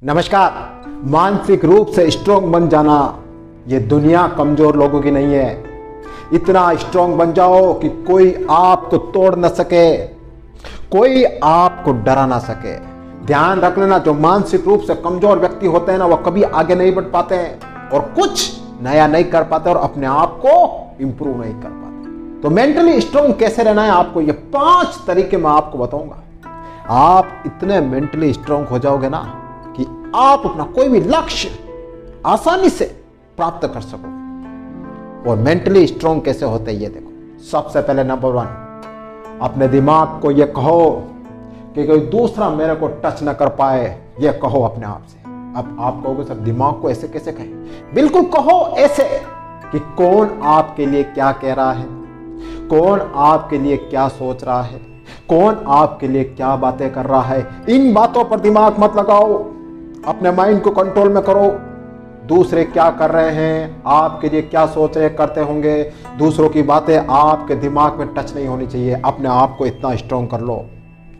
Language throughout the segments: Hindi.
नमस्कार। मानसिक रूप से स्ट्रोंग बन जाना ये दुनिया कमजोर लोगों की नहीं है। इतना स्ट्रोंग बन जाओ कि कोई आपको तोड़ न सके, कोई आपको डरा ना सके। ध्यान रख लेना, जो मानसिक रूप से कमजोर व्यक्ति होते हैं ना, वो कभी आगे नहीं बढ़ पाते हैं और कुछ नया नहीं कर पाते और अपने आप को इंप्रूव नहीं कर पाते। तो मेंटली स्ट्रोंग कैसे रहना है, आपको ये 5 तरीके मैं आपको बताऊंगा। आप इतने मेंटली स्ट्रोंग हो जाओगे ना कि आप अपना कोई भी लक्ष्य आसानी से प्राप्त कर सकोगे। और मेंटली स्ट्रोंग कैसे होते हैं ये देखो। सबसे पहले नंबर 1, अपने दिमाग को ये कहो कि कोई दूसरा मेरे को टच ना कर पाए। ये कहो अपने आप से। अब आप कहोगे सब दिमाग को ऐसे कैसे कहें? बिल्कुल कहो ऐसे कि कौन आपके लिए क्या कह रहा है, कौन आपके लिए क्या सोच रहा है, कौन आपके लिए क्या बातें कर रहा है। इन बातों पर दिमाग मत लगाओ, अपने माइंड को कंट्रोल में करो। दूसरे क्या कर रहे हैं, आपके लिए क्या सोच रहे करते होंगे, दूसरों की बातें आपके दिमाग में टच नहीं होनी चाहिए। अपने आप को इतना स्ट्रोंग कर लो।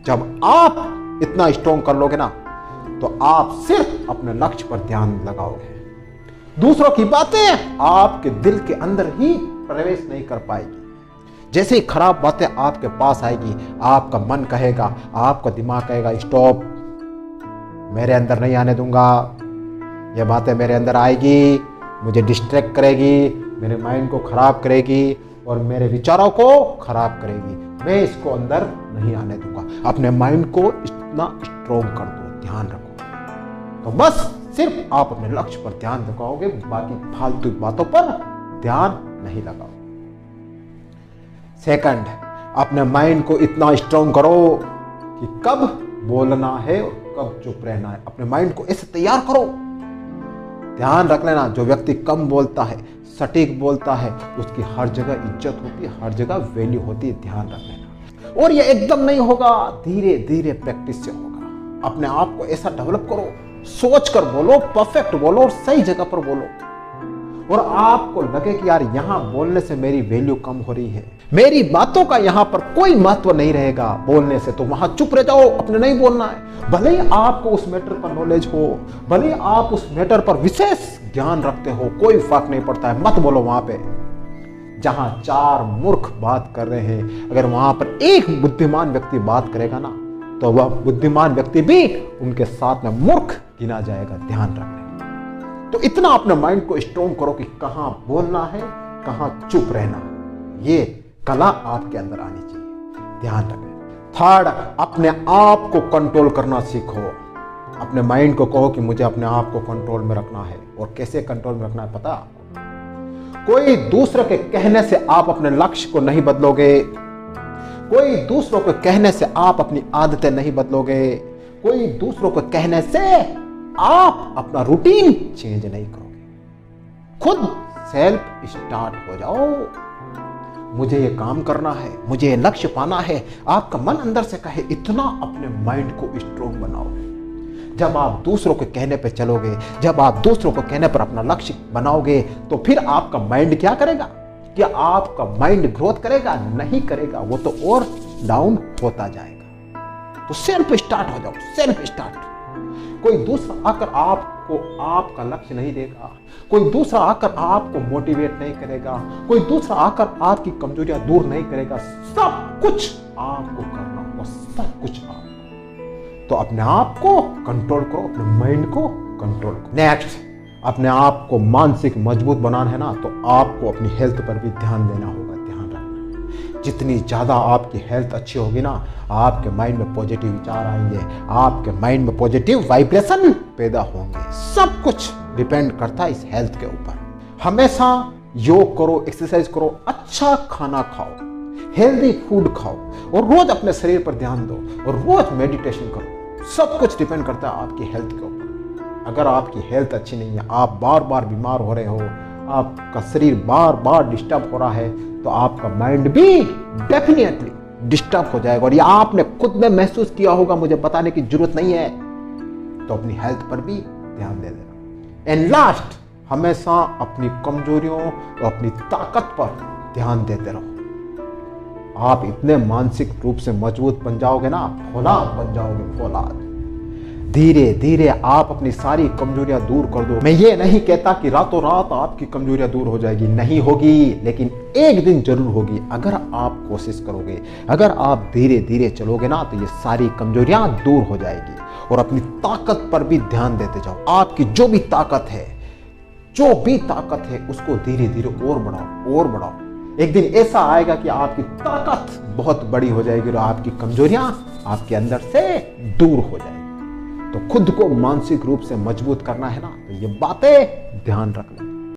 जब आप इतना स्ट्रोंग कर लोगे ना, तो आप सिर्फ अपने लक्ष्य पर ध्यान लगाओगे। दूसरों की बातें आपके दिल के अंदर ही प्रवेश नहीं कर पाएगी। जैसे ही खराब बातें आपके पास आएगी, आपका मन कहेगा, आपका दिमाग कहेगा स्टॉप, मेरे अंदर नहीं आने दूंगा। ये बातें मेरे अंदर आएगी, मुझे डिस्ट्रैक्ट करेगी, मेरे माइंड को खराब करेगी और मेरे विचारों को खराब करेगी। मैं इसको अंदर नहीं आने दूंगा। अपने माइंड को इतना स्ट्रोंग कर दो, ध्यान रखो। तो बस सिर्फ आप अपने लक्ष्य पर ध्यान लगाओगे, बाकी फालतू बातों पर ध्यान नहीं लगाओ। सेकंड, अपने माइंड को इतना स्ट्रोंग करो कि कब बोलना है और कब चुप रहना है। अपने माइंड को ऐसे तैयार करो। ध्यान रख लेना, जो व्यक्ति कम बोलता है, सटीक बोलता है, उसकी हर जगह इज्जत होती है, हर जगह वैल्यू होती है। ध्यान रख लेना। और ये एकदम नहीं होगा, धीरे धीरे प्रैक्टिस से होगा। अपने आप को ऐसा डेवलप करो, सोच कर बोलो, परफेक्ट बोलो और सही जगह पर बोलो। और आपको लगे कि यार यहां बोलने से मेरी वैल्यू कम हो रही है, मेरी बातों का यहां पर कोई महत्व नहीं रहेगा बोलने से, तो वहां चुप रह जाओ। अपने नहीं बोलना है। भले ही आपको उस मैटर पर नॉलेज हो, भले ही आप उस मैटर पर विशेष ध्यान रखते हो, कोई फर्क नहीं पड़ता है। मत बोलो वहां पे। जहां 4 मूर्ख बात कर रहे हैं, अगर वहां पर एक बुद्धिमान व्यक्ति बात करेगा ना, तो वह बुद्धिमान व्यक्ति भी उनके साथ में मूर्ख गिना जाएगा। ध्यान रखना। तो इतना अपने माइंड को स्ट्रोंग करो कि कहां बोलना है, कहां चुप रहना है। ये कला आपके अंदर आनी चाहिए। ध्यान रखें। थर्ड, अपने आप को कंट्रोल करना सीखो। अपने माइंड को कहो कि मुझे अपने आप को कंट्रोल में रखना है। और कैसे कंट्रोल में रखना है पता है आपको? कोई दूसरे के कहने से आप अपने लक्ष्य को नहीं बदलोगे, कोई दूसरों के कहने से आप अपनी आदतें नहीं बदलोगे, कोई दूसरों के कहने से आप अपना रूटीन चेंज नहीं करोगे। खुद सेल्फ स्टार्ट हो जाओ। मुझे ये काम करना है, मुझे ये लक्ष्य पाना है। आपका मन अंदर से कहे, इतना अपने माइंड को स्ट्रोंग बनाओ। जब आप दूसरों के कहने पे चलोगे, जब आप दूसरों के कहने पर अपना लक्ष्य बनाओगे, तो फिर आपका माइंड क्या करेगा? क्या आपका माइंड ग्रोथ करेगा? नहीं करेगा, वो तो और डाउन होता जाएगा। तो सेल्फ स्टार्ट हो जाओ, सेल्फ स्टार्ट। कोई दूसरा आकर आपको आपका लक्ष्य नहीं देगा, कोई दूसरा आकर आपको मोटिवेट नहीं करेगा, कोई दूसरा आकर आपकी कमजोरियां दूर नहीं करेगा। सब कुछ आपको करना होगा, सब कुछ आपको। तो अपने आप को कंट्रोल करो, अपने माइंड को कंट्रोल करो। नेक्स्ट, अपने आप को मानसिक मजबूत बनाना है ना, तो आपको अपनी हेल्थ पर भी ध्यान देना होगा। ध्यान रखना। जितनी ज्यादा आपकी हेल्थ अच्छी होगी ना, आपके माइंड में पॉजिटिव विचार आएंगे, आपके माइंड में पॉजिटिव वाइब्रेशन पैदा होंगे। सब कुछ डिपेंड करता है इस हेल्थ के ऊपर। हमेशा योग करो, एक्सरसाइज करो, अच्छा खाना खाओ, हेल्दी फूड खाओ और रोज अपने शरीर पर ध्यान दो और रोज मेडिटेशन करो। सब कुछ डिपेंड करता है आपकी हेल्थ के ऊपर। अगर आपकी हेल्थ अच्छी नहीं है, आप बार बार बीमार हो रहे हो, आपका शरीर बार बार डिस्टर्ब हो रहा है, तो आपका माइंड भी डेफिनेटली डिस्टर्ब हो जाएगा। और ये आपने खुद में महसूस किया होगा, मुझे बताने की जरूरत नहीं है। तो अपनी हेल्थ पर भी ध्यान दे देना। एंड लास्ट, हमेशा अपनी कमजोरियों और अपनी ताकत पर ध्यान देते रहो। आप इतने मानसिक रूप से मजबूत बन जाओगे ना, फौलाद बन जाओगे, फौलाद। धीरे धीरे आप अपनी सारी कमजोरियां दूर कर दो। मैं ये नहीं कहता कि रातों रात आपकी कमजोरियां दूर हो जाएगी, नहीं होगी, लेकिन एक दिन जरूर होगी अगर आप कोशिश करोगे। अगर आप धीरे धीरे चलोगे ना तो ये सारी कमजोरियां दूर हो जाएगी। और अपनी ताकत पर भी ध्यान देते जाओ। आपकी जो भी ताकत है, उसको धीरे धीरे और बढ़ाओ। एक दिन ऐसा आएगा कि आपकी ताकत बहुत बड़ी हो जाएगी और आपकी कमजोरियां आपके अंदर से दूर हो जाएगी। तो खुद को मानसिक रूप से मजबूत करना है ना, तो ये बातें ध्यान रखना।